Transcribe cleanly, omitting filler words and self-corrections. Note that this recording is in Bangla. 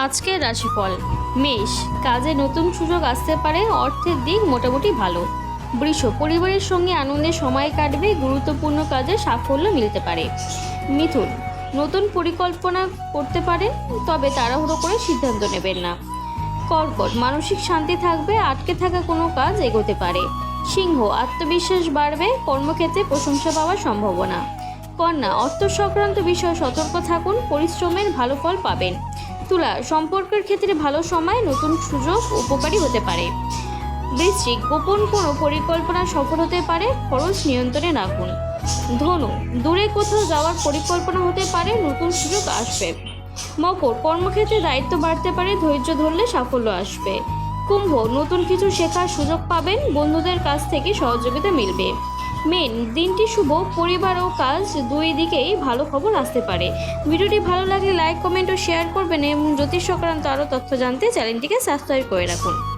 আজকের রাশিফল। মেষ, কাজে নতুন সুযোগ আসতে পারে, অর্থের দিক মোটামুটি ভালো। বৃষ, পরিবারের সঙ্গে আনন্দে সময় কাটবে, গুরুত্বপূর্ণ কাজে সাফল্য মিলতে পারে। মিথুন, নতুন পরিকল্পনা করতে পারেন, তবে তাড়াহুড়ো করে সিদ্ধান্ত নেবেন না। কর্কট, মানসিক শান্তি থাকবে, আটকে থাকা কোনো কাজ এগোতে পারে। সিংহ, আত্মবিশ্বাস বাড়বে, কর্মক্ষেত্রে প্রশংসা পাওয়ার সম্ভাবনা। কন্যা, অর্থ সংক্রান্ত বিষয়ে সতর্ক থাকুন, পরিশ্রমের ভালো ফল পাবেন। তুলা, সম্পর্কের ক্ষেত্রে ভালো সময়, নতুন সুযোগ উপকারী হতে পারে। বৃশ্চিক, গোপন কোনো পরিকল্পনা সফল হতে পারে, খরচ নিয়ন্ত্রণে রাখুন। ধনু, দূরে কোথাও যাওয়ার পরিকল্পনা হতে পারে, নতুন সুযোগ আসবে। মকর, কর্মক্ষেত্রে দায়িত্ব বাড়তে পারে, ধৈর্য ধরলে সাফল্য আসবে। কুম্ভ, নতুন কিছু শেখার সুযোগ পাবেন, বন্ধুদের কাছ থেকে সহযোগিতা মিলবে। মীন, দিনটি শুভ, পরিবার ও কাজ দুই দিকেই ভালো খবর আসতে পারে। ভিডিওটি ভালো লাগলে লাইক, কমেন্ট ও শেয়ার করবেন এবং জ্যোতিষ সংক্রান্ত আরও তথ্য জানতে চ্যানেলটিকে সাবস্ক্রাইব করে রাখুন।